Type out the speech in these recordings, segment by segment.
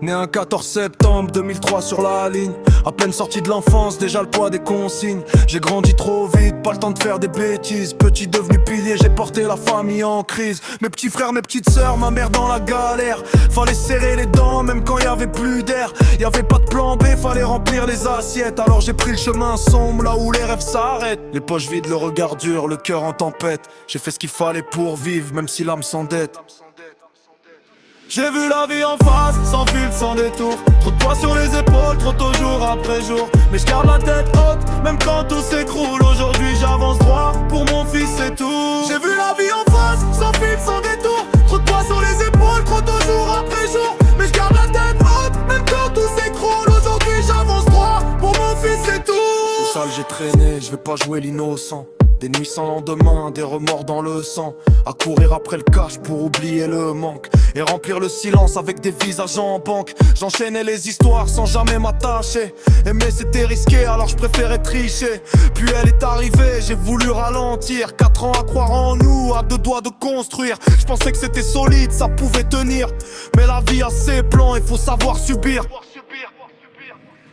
Né un 14 septembre 2003 sur la ligne. À peine sorti de l'enfance, déjà le poids des consignes. J'ai grandi trop vite, pas le temps de faire des bêtises. Petit devenu pilier, j'ai porté la famille en crise. Mes petits frères, mes petites sœurs, ma mère dans la galère. Fallait serrer les dents même quand y avait plus d'air. Y avait pas de plan B, fallait remplir les assiettes. Alors j'ai pris le chemin sombre, là où les rêves s'arrêtent. Les poches vides, le regard dur, le cœur en tempête. J'ai fait ce qu'il fallait pour vivre, même si l'âme s'endette. J'ai vu la vie en face, sans fil, sans détour. Trop de poids sur les épaules, trop tôt jour après jour. Mais je garde la tête haute, même quand tout s'écroule. Aujourd'hui j'avance droit, pour mon fils c'est tout. J'ai vu la vie en face, sans fil, sans détour. Trop de poids sur les épaules, trop tôt jour après jour. Mais je garde la tête haute, même quand tout s'écroule. Aujourd'hui j'avance droit, pour mon fils c'est tout. Tout sale j'ai traîné, je vais pas jouer l'innocent. Des nuits sans lendemain, des remords dans le sang. À courir après le cash pour oublier le manque. Et remplir le silence avec des visages en banque. J'enchaînais les histoires sans jamais m'attacher. Aimer c'était risqué alors je préférais tricher. Puis elle est arrivée, j'ai voulu ralentir. 4 ans à croire en nous, à 2 doigts de construire. Je pensais que c'était solide, ça pouvait tenir. Mais la vie a ses plans, il faut savoir subir.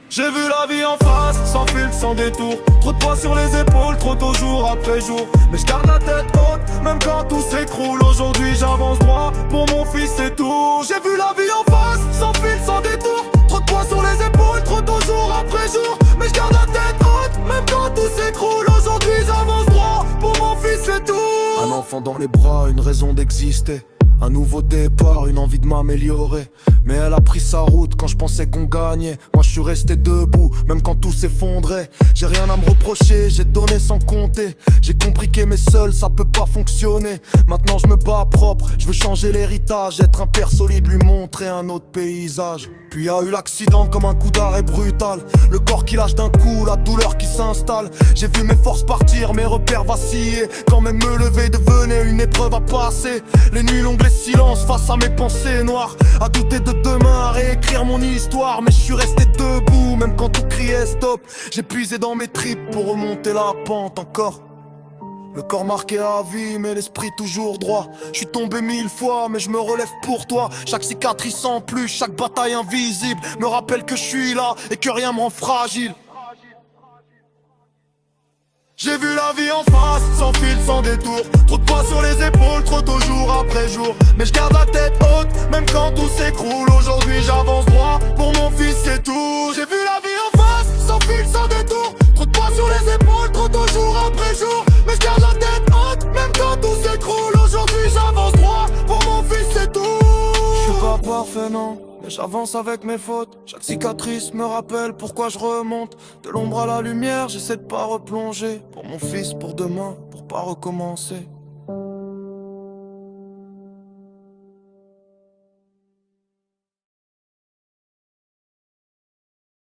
J'ai vu la vie en face, sans fil, sans détour. Trop de poids sur les épaules, trop tôt jour après jour. Mais je garde la tête haute, même quand tout s'écroule. Aujourd'hui j'avance droit, pour mon fils c'est tout. J'ai vu la vie en face, sans fil, sans détour. Trop de poids sur les épaules, trop tôt jour après jour. Mais je garde la tête haute, même quand tout s'écroule. Aujourd'hui j'avance droit, pour mon fils c'est tout. Un enfant dans les bras, une raison d'exister. Un nouveau départ, une envie de m'améliorer. Mais elle a pris sa route quand je pensais qu'on gagnait. Moi je suis resté debout, même quand tout s'effondrait. J'ai rien à me reprocher, j'ai donné sans compter. J'ai compris qu'aimer seul ça peut pas fonctionner. Maintenant je me bats propre, je veux changer l'héritage. Être un père solide, lui montrer un autre paysage. Puis y a eu l'accident comme un coup d'arrêt brutal. Le corps qui lâche d'un coup, la douleur qui s'installe. J'ai vu mes forces partir, mes repères vaciller. Quand même me lever devenait une épreuve à passer. Les nuits longues, les silences face à mes pensées noires. À douter de demain, à réécrire mon histoire. Mais je suis resté debout, même quand tout criait stop. J'ai puisé dans mes tripes pour remonter la pente encore. Le corps marqué à vie, mais l'esprit toujours droit. Je suis tombé 1000 fois, mais je me relève pour toi. Chaque cicatrice en plus, chaque bataille invisible me rappelle que je suis là et que rien me rend fragile. J'ai vu la vie en face, sans fil, sans détour. Trop de poids sur les épaules, trop tôt jour après jour. Mais je garde la tête haute, même quand tout s'écroule. Aujourd'hui j'avance droit, pour mon fils c'est tout. J'ai vu la vie en face, sans fil, sans détour. Trop de poids sur les épaules, trop tôt jour après jour. Mais je garde la tête haute, même quand tout s'écroule. Aujourd'hui j'avance droit, pour mon fils c'est tout. Je suis pas parfait non, mais j'avance avec mes fautes. Chaque cicatrice me rappelle pourquoi je remonte. De l'ombre à la lumière, j'essaie de pas replonger. Pour mon fils, pour demain, pour pas recommencer.